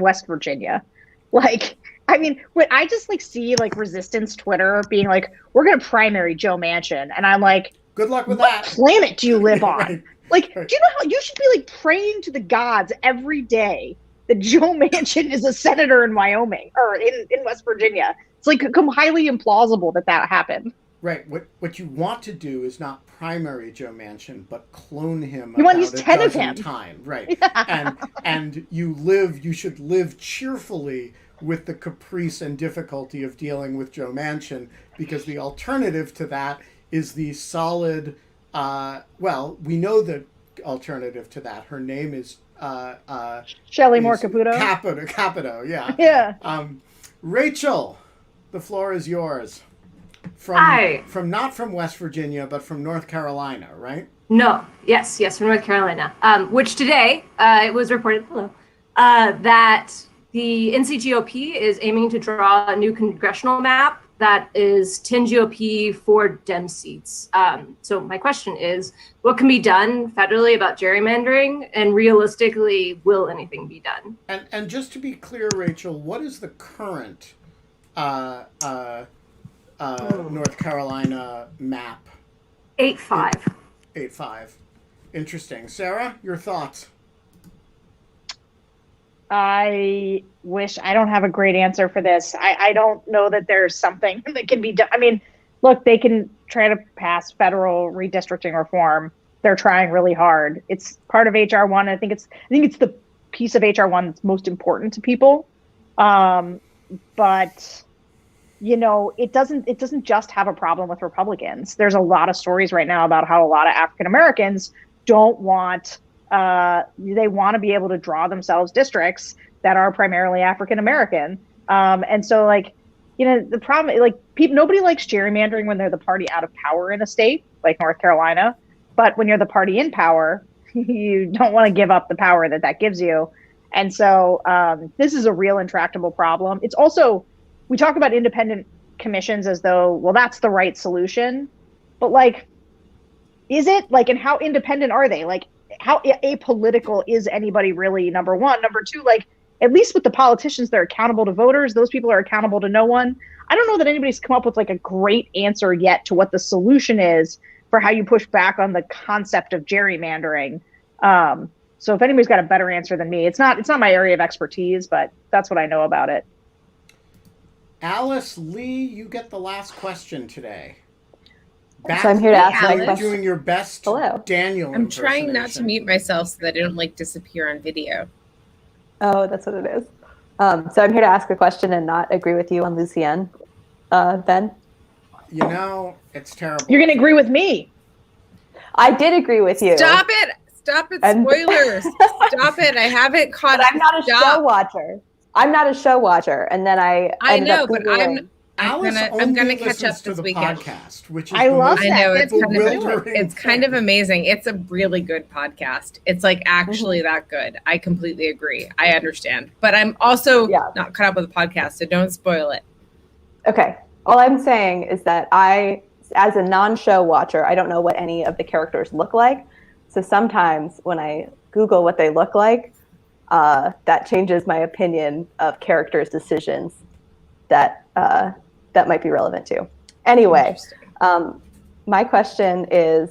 West Virginia. Like, I mean, when I just like see like resistance Twitter being like, we're gonna primary Joe Manchin, and I'm like, good luck with what that. planet do you live on? Right. Like, do you know how you should be like praying to the gods every day that Joe Manchin is a senator in Wyoming or in West Virginia? It's like highly implausible that happened. Right. What you want to do is not primary Joe Manchin, but clone him. You want to use 10 of dozen him. Times, right? Yeah. And you should live cheerfully with the caprice and difficulty of dealing with Joe Manchin, because the alternative to that is the solid. Well, we know the alternative to that. Her name is Shelley Moore Caputo. Capito. Yeah. Yeah. Rachel, the floor is yours. Hi. Not from West Virginia, but from North Carolina, right? No. Yes, from North Carolina. Which today it was reported that the NCGOP is aiming to draw a new congressional map that is 10 GOP, 4 Dem seats. So my question is, what can be done federally about gerrymandering, and realistically, will anything be done? And just to be clear, Rachel, what is the current North Carolina map? 8-5. 8-5. Interesting. Sarah, your thoughts? I wish I don't have a great answer for this. I don't know that there's something that can be done. I mean, look, they can try to pass federal redistricting reform. They're trying really hard. It's part of HR 1. I think it's the piece of HR 1 that's most important to people. But you know, it doesn't just have a problem with Republicans. There's a lot of stories right now about how a lot of African Americans don't want. They want to be able to draw themselves districts that are primarily African American. And so, like, you know, the problem, like, nobody likes gerrymandering when they're the party out of power in a state like North Carolina. But when you're the party in power, you don't want to give up the power that gives you. And so this is a real intractable problem. It's also, we talk about independent commissions as though, well, that's the right solution. But, like, is it? Like, and how independent are they? Like, how apolitical is anybody really, number one? Number two, like, at least with the politicians, they're accountable to voters. Those people are accountable to no one. I don't know that anybody's come up with like a great answer yet to what the solution is for how you push back on the concept of gerrymandering. So if anybody's got a better answer than me, it's not my area of expertise, but that's what I know about it. Alice Lee, you get the last question today. So I'm here to ask my You're question. doing your best Hello. Daniel I'm trying not to mute myself so that I don't like disappear on video. Oh, that's what it is. So I'm here to ask a question and not agree with you on Lucienne, Ben. You know, it's terrible. You're going to agree with me. I did agree with you. Stop it. Spoilers. Stop it. I haven't caught up. I'm not a show watcher. And then I know, but Googling. I'm gonna catch up this weekend. Podcast, which is I love most that. I know bewildering it's kind of amazing. It's a really good podcast. It's like actually that good. I completely agree. I understand, but I'm also not caught up with the podcast, so don't spoil it. Okay. All I'm saying is that I, as a non-show watcher, I don't know what any of the characters look like. So sometimes when I Google what they look like, that changes my opinion of characters' decisions that might be relevant too. Anyway, my question is,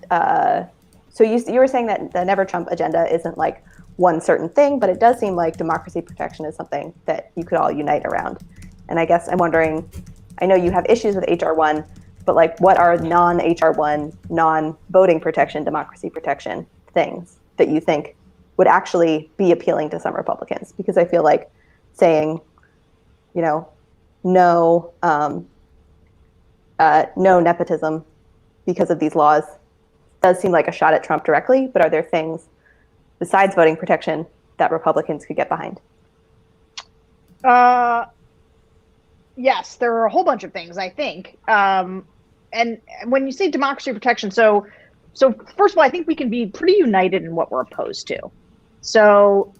so you were saying that the Never Trump agenda isn't like one certain thing, but it does seem like democracy protection is something that you could all unite around. And I guess I'm wondering, I know you have issues with HR 1, but like what are non-HR 1, non-voting protection, democracy protection things that you think would actually be appealing to some Republicans? Because I feel like saying, no nepotism because of these laws does seem like a shot at Trump directly, but are there things besides voting protection that Republicans could get behind? Yes, there are a whole bunch of things, I think. And when you say democracy protection, so first of all, I think we can be pretty united in what we're opposed to. So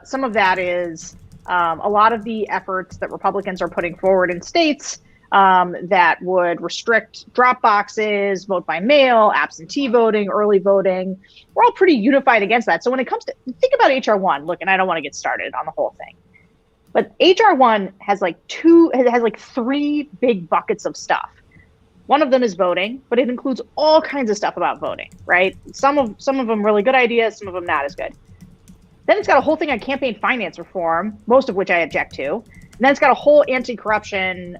some of that is a lot of the efforts that Republicans are putting forward in states that would restrict drop boxes, vote by mail, absentee voting, early voting. We're all pretty unified against that. So when it comes to, think about HR 1, look, and I don't want to get started on the whole thing, but HR 1 has like 3 big buckets of stuff. One of them is voting, but it includes all kinds of stuff about voting, right? Some of them really good ideas, some of them not as good. Then it's got a whole thing on campaign finance reform, most of which I object to. And then it's got a whole anti-corruption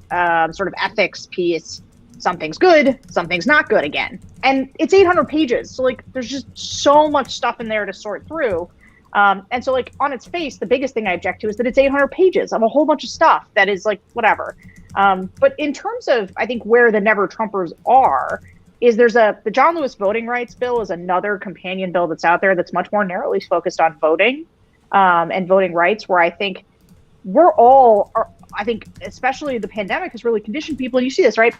sort of ethics piece. Something's good, something's not good again. And it's 800 pages. So like, there's just so much stuff in there to sort through. And so like on its face, the biggest thing I object to is that it's 800 pages of a whole bunch of stuff that is like, whatever. But in terms of, I think where the Never Trumpers are, is the John Lewis voting rights bill is another companion bill that's out there that's much more narrowly focused on voting and voting rights, where I think I think especially the pandemic has really conditioned people. And you see this, right?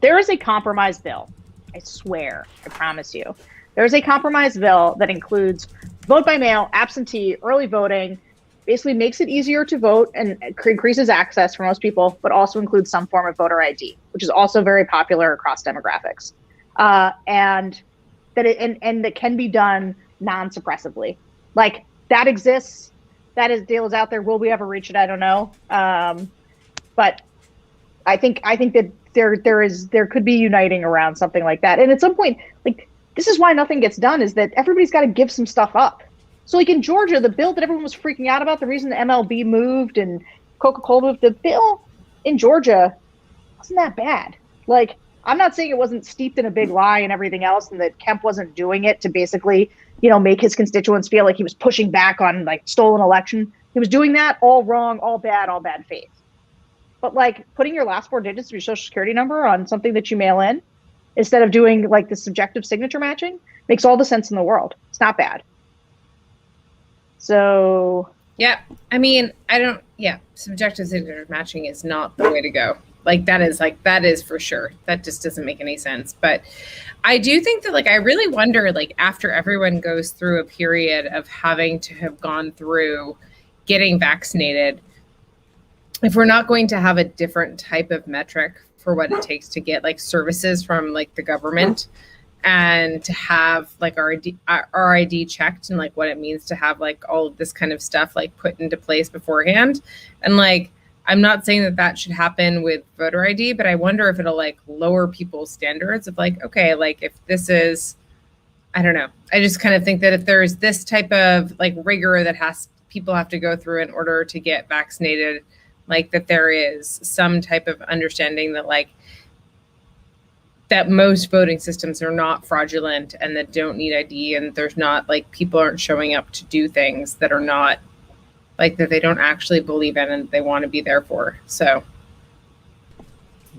There is a compromise bill. I swear, I promise you. There's a compromise bill that includes vote by mail, absentee, early voting, basically makes it easier to vote and increases access for most people, but also includes some form of voter ID, which is also very popular across demographics. And that can be done non-suppressively. Like, that exists. That deal is out there. Will we ever reach it? I don't know. But I think that there could be uniting around something like that. And at some point, like, this is why nothing gets done, is that everybody's got to give some stuff up. So like in Georgia, the bill that everyone was freaking out about, the reason the MLB moved and Coca-Cola moved, the bill in Georgia wasn't that bad. Like, I'm not saying it wasn't steeped in a big lie and everything else, and that Kemp wasn't doing it to basically, make his constituents feel like he was pushing back on like stolen election. He was doing that all wrong, all bad faith. But like putting your last 4 digits of your social security number on something that you mail in, instead of doing like the subjective signature matching, makes all the sense in the world. It's not bad. So yeah, I mean, subjective signature matching is not the way to go. That is for sure. That just doesn't make any sense. But I do think that I really wonder, after everyone goes through a period of having to have gone through getting vaccinated, if we're not going to have a different type of metric for what it takes to get services from the government, and to have our ID checked, and what it means to have all of this kind of stuff put into place beforehand. And I'm not saying that should happen with voter ID, but I wonder if it'll lower people's standards of okay, if this is, I don't know. I just kind of think that if there's this type of rigor that people have to go through in order to get vaccinated, that there is some type of understanding that that most voting systems are not fraudulent and that don't need ID, and there's not people aren't showing up to do things that are not that they don't actually believe in and they want to be there for. So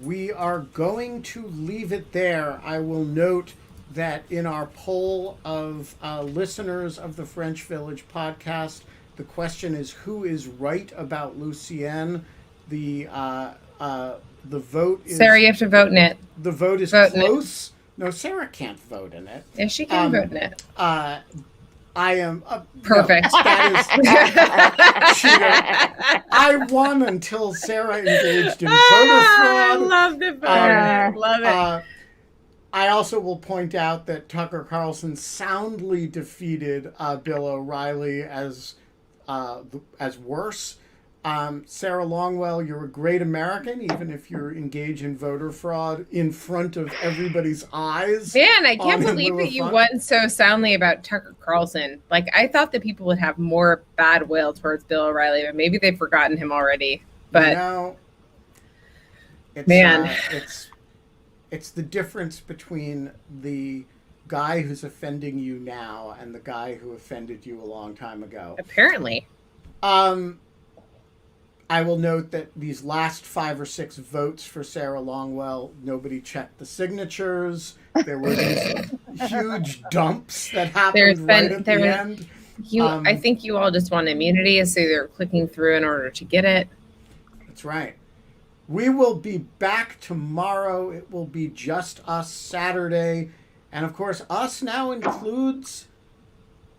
we are going to leave it there. I will note that in our poll of listeners of the French Village podcast, the question is, who is right about Lucien? The vote is... Sarah, you have to vote in it. The vote is close. No, Sarah can't vote in it. Yeah, she can vote in it. I am... perfect. No, that is... I won until Sarah engaged in voter fraud. I love the voter. Love it. I also will point out that Tucker Carlson soundly defeated Bill O'Reilly as worse. Sarah Longwell, you're a great American, even if you're engaged in voter fraud in front of everybody's eyes. Man, I can't believe that you won so soundly about Tucker Carlson. I thought that people would have more bad will towards Bill O'Reilly, but maybe they've forgotten him already. But it's the difference between the guy who's offending you now and the guy who offended you a long time ago. Apparently. I will note that these last 5 or 6 votes for Sarah Longwell, nobody checked the signatures. There were these huge dumps that happened at the end. I think you all just want immunity, so they're clicking through in order to get it. That's right. We will be back tomorrow. It will be just us Saturday. And of course, us now includes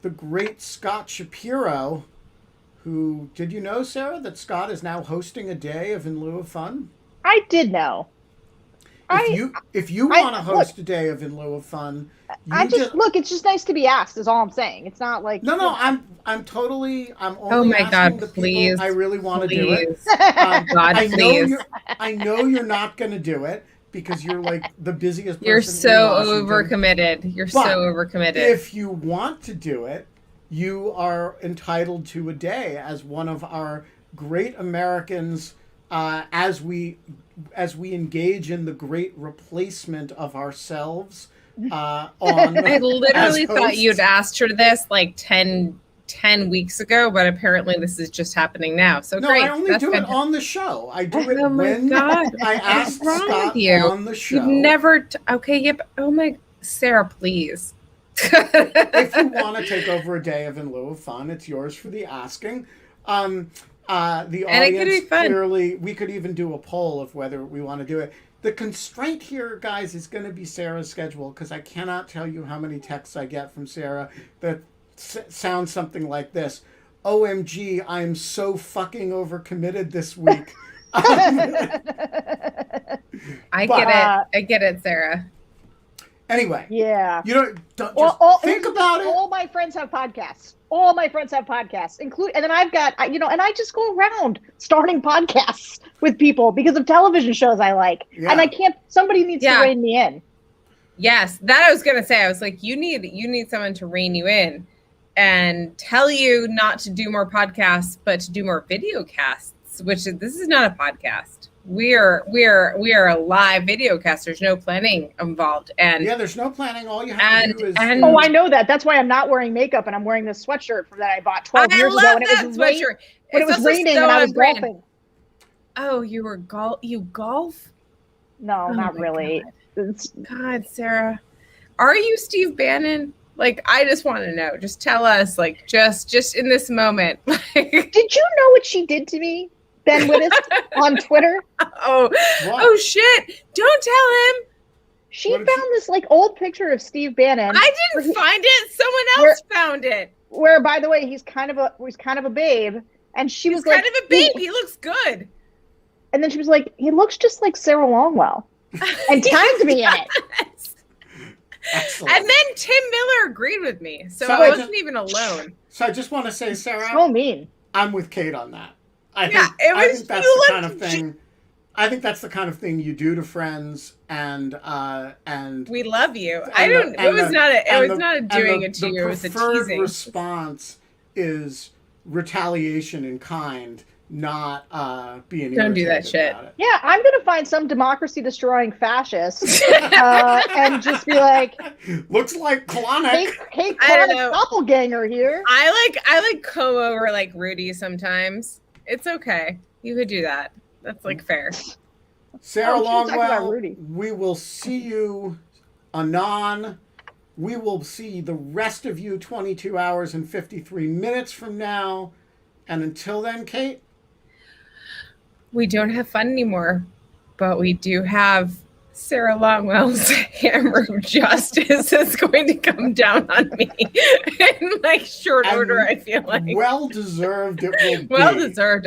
the great Scott Shapiro, who, did you know, Sarah, that Scott is now hosting a day of In Lieu of Fun? I did know. If you want to host a day of In Lieu of Fun, it's just nice to be asked, is all I'm saying. It's not like I'm only oh my asking God, the please, people I really want to do it. God, please. I know you're not going to do it because you're like the busiest person. You're so in Washington. overcommitted. You're so overcommitted. If you want to do it, you are entitled to a day as one of our great Americans as we engage in the great replacement of ourselves. I literally thought you'd asked her this like 10 weeks ago, but apparently this is just happening now. So no, great. I only do it on the show. I do it when God. I asked Scott on the show. You've never okay, yep. Oh my Sarah, please. If you want to take over a day of In Lieu of Fun, it's yours for the asking. The audience clearly, we could even do a poll of whether we want to do it. The constraint here, guys, is going to be Sarah's schedule, because I cannot tell you how many texts I get from Sarah that sound something like this. OMG, I'm so fucking overcommitted this week. I get it, Sarah. Anyway. Yeah. Don't think about it. All my friends have podcasts. And then I've got, and I just go around starting podcasts with people because of television shows I like. Yeah. And I can't, somebody needs to rein me in. Yes, that I was going to say. I was like, you need someone to rein you in and tell you not to do more podcasts, but to do more video casts, this is not a podcast. We are a live video cast. There's no planning involved, and there's no planning. All you have to do is. I know that. That's why I'm not wearing makeup, and I'm wearing this sweatshirt that I bought 12 years ago, and it was raining, and I was golfing. Oh, you golf? No, not really. God, Sarah, are you Steve Bannon? Like, I just want to know. Just tell us, like, just in this moment. Did you know what she did to me? Ben Wittes on Twitter. Oh shit! Don't tell him. She found this like old picture of Steve Bannon. I didn't find it. Someone else found it. Where, by the way, he's kind of a babe, and she was like, kind of a babe. He looks good. And then she was like, he looks just like Sarah Longwell, and tagged me in it. Excellent. And then Tim Miller agreed with me, so I wasn't even alone. So I just want to say, Sarah, so mean. I'm with Kate on that. I think that's the kind of thing. I think that's the kind of thing you do to friends, and we love you. It was not a doing it to you. It was a teasing. The preferred response is retaliation in kind, not being. Don't do that shit. Yeah, I'm gonna find some democracy-destroying fascist and just be like, looks like Klonick. Hey, Klonick doppelganger here. I like comb over like Rudy sometimes. It's okay. You could do that. That's like fair. Sarah Longwell, we will see you anon. We will see the rest of you 22 hours and 53 minutes from now. And until then, Kate? We don't have fun anymore, but we do have Sarah Longwell's hammer of justice is going to come down on me in like short order, I feel like. Well-deserved it will be. Well-deserved.